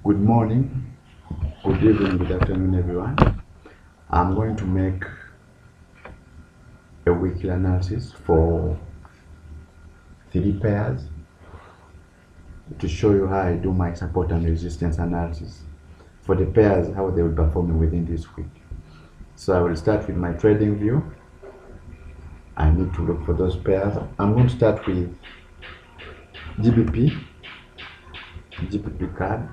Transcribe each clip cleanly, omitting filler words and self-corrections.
Good morning, good evening, good afternoon, everyone. I'm going to make a weekly analysis for 3 pairs to show you how I do my support and resistance analysis for the pairs, how they will perform within this week. So I will start with my trading view. I need to look for those pairs. I'm going to start with GBP card,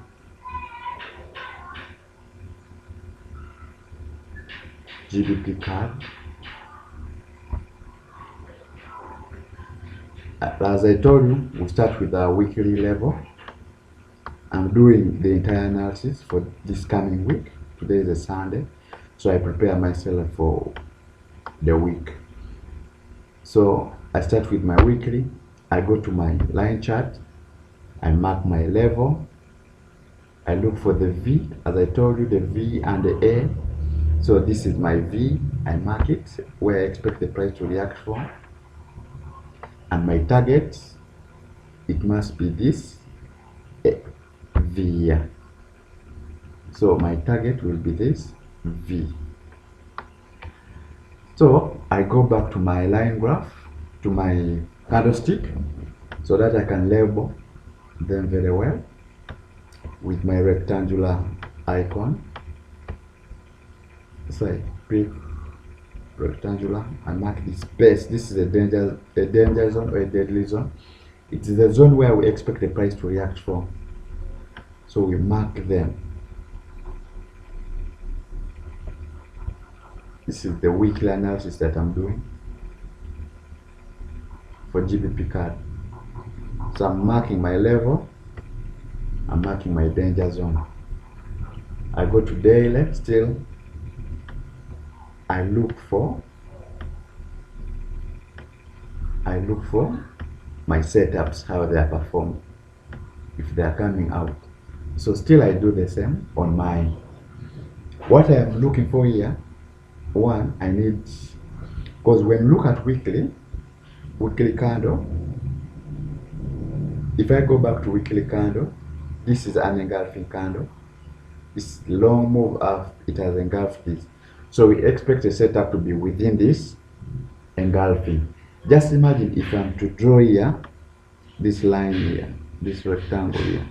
GBP card. As I told you, we'll start with our weekly level. I'm doing the entire analysis for this coming week. Today is a Sunday, so I prepare myself for the week. So I start with my weekly. I go to my line chart. I mark my level. I look for the V, as I told you, the V and the A. So this is my V. I mark it where I expect the price to react from. And my target, it must be this V. So my target will be this V. So I go back to my line graph, to my candlestick, so that I can label them very well with my rectangular icon. So I pick rectangular and mark this space. This is a danger zone or a deadly zone. It is a zone where we expect the price to react from. So we mark them. This is the weekly analysis that I'm doing for GBP card. So I'm marking my level, I'm marking my danger zone. I go to daily, still I look for my setups, how they are performing, if they are coming out. So still I do the same on mine. What I am looking for here, one, I need, because when you look at weekly candle, if I go back to weekly candle, this is an engulfing candle. This long move up, it has engulfed this. So we expect the setup to be within this engulfing. Just imagine if I'm to draw here, this line here, this rectangle here.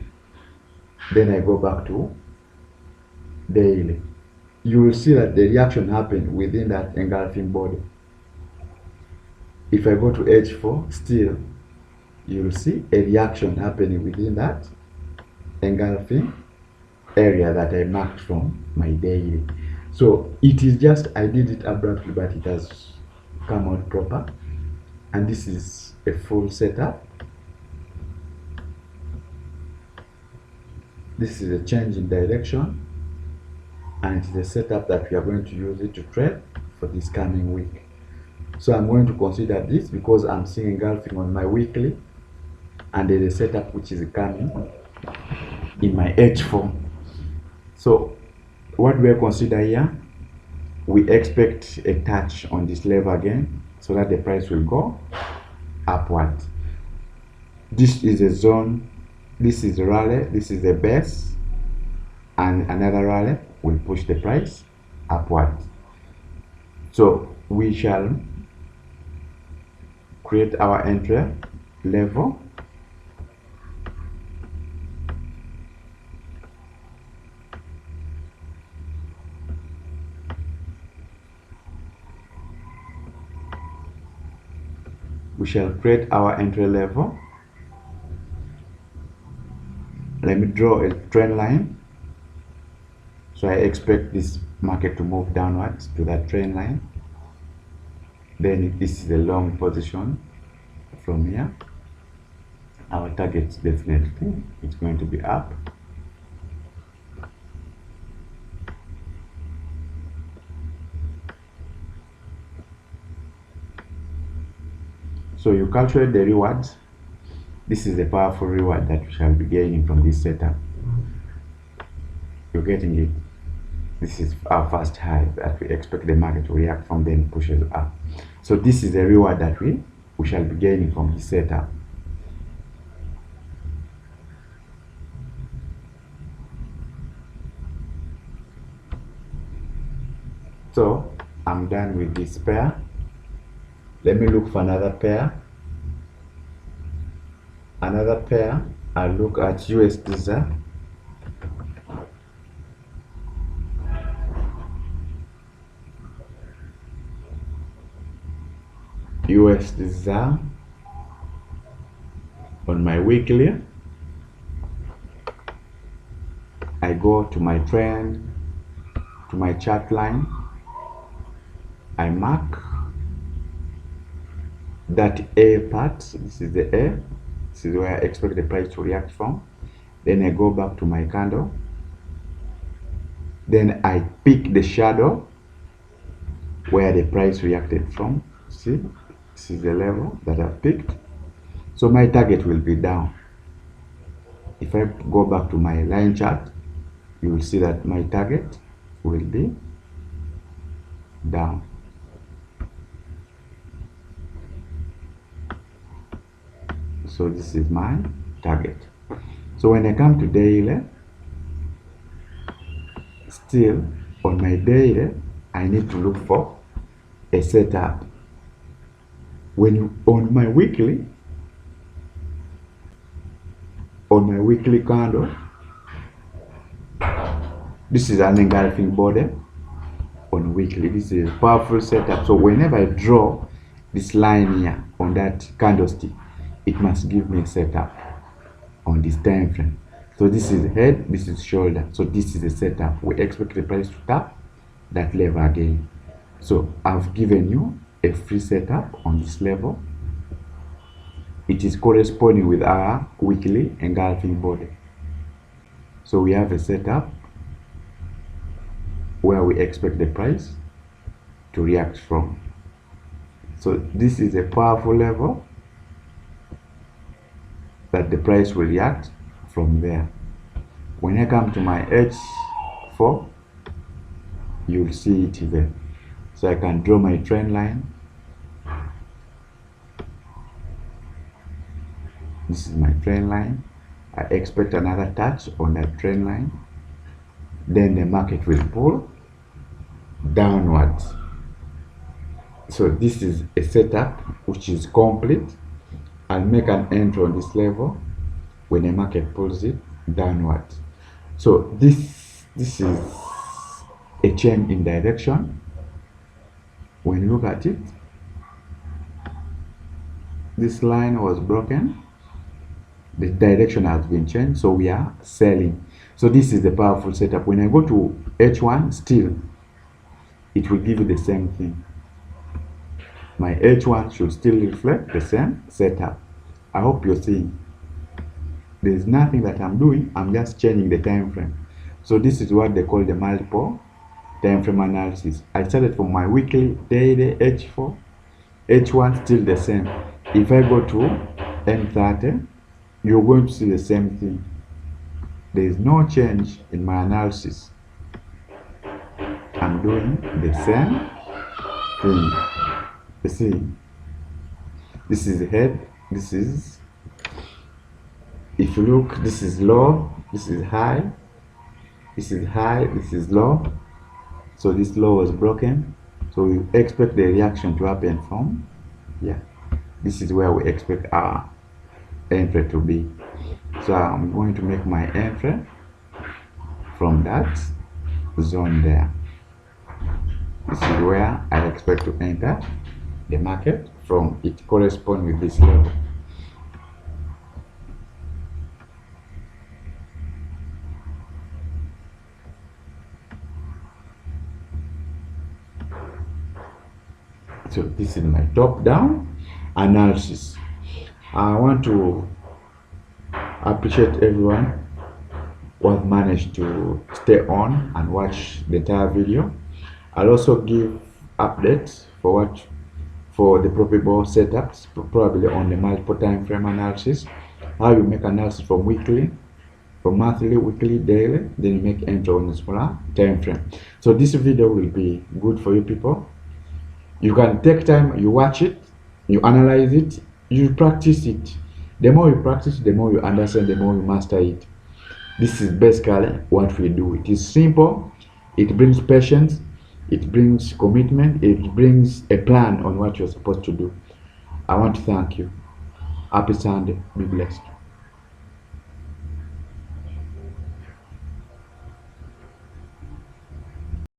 Then I go back to daily. You will see that the reaction happened within that engulfing body. If I go to H4, still, you will see a reaction happening within that engulfing area that I marked from my daily. So it is just, I did it abruptly, but it has come out proper. And this is a full setup. This is a change in direction, and it is a setup that we are going to use it to trade for this coming week. So I'm going to consider this because I'm seeing engulfing on my weekly, and there's a setup which is coming in my H4. So what we consider here, we expect a touch on this level again, so that the price will go upward. This is a zone, this is a rally, this is a base, and another rally will push the price upward. So we shall create our entry level. We shall create our entry level. Let me draw a trend line. So I expect this market to move downwards to that trend line. Then this is a long position from here. Our target definitely it's going to be up. So you calculate the rewards. This is a powerful reward that we shall be gaining from this setup. You're getting it. This is our first high that we expect the market to react from, then pushes up. So this is a reward that we shall be gaining from this setup. So I'm done with this pair. Let me look for another pair. I look at USD ZAR. USD ZAR on my weekly. I go to my trend, to my chart line. I mark that A part. This is the A. This is where I expect the price to react from. Then I go back to my candle. Then I pick the shadow where the price reacted from. See, this is the level that I've picked. So my target will be down. If I go back to my line chart, you will see that my target will be down. So this is my target. So when I come to daily, still on my daily, I need to look for a setup. On my weekly candle, this is an engulfing body on weekly. This is a powerful setup. So whenever I draw this line here on that candlestick, it must give me a setup on this time frame. So this is head, this is shoulder. So this is a setup. We expect the price to tap that level again. So I've given you a free setup on this level. It is corresponding with our weekly engulfing body. So we have a setup where we expect the price to react from. So this is a powerful level that the price will react from there. When I come to my H4, you'll see it here. So I can draw my trend line. This is my trend line. I expect another touch on that trend line. Then the market will pull downwards. So this is a setup which is complete. I'll make an entry on this level when the market pulls it downwards. So this is a change in direction. When you look at it, this line was broken. The direction has been changed, so we are selling. So this is the powerful setup. When I go to H1, still, it will give you the same thing. My H1 should still reflect the same setup. I hope you're seeing. There is nothing that I'm doing. I'm just changing the time frame. So this is what they call the multiple time frame analysis. I started from my weekly, daily, H4, H1 still the same. If I go to M30, you're going to see the same thing. There is no change in my analysis. I'm doing the same thing. You see, this is the head, this is, if you look, this is low, this is high, this is high, this is low. So this low was broken. So we expect the reaction to happen from, this is where we expect our entry to be. So I'm going to make my entry from that zone there. This is where I expect to enter the market from. It corresponds with this level. So this is my top-down analysis. I want to appreciate everyone who has managed to stay on and watch the entire video. I'll also give updates for the probable setups, probably on the multiple time frame analysis, how you make analysis from weekly, from monthly, weekly, daily, then you make entry on the smaller time frame. So this video will be good for you people. You can take time, you watch it, you analyze it, you practice it. The more you practice, the more you understand, the more you master it. This is basically what we do. It is simple, it brings patience, It brings commitment. It brings a plan on what you're supposed to do. I want to thank you. Happy Sunday. Be blessed.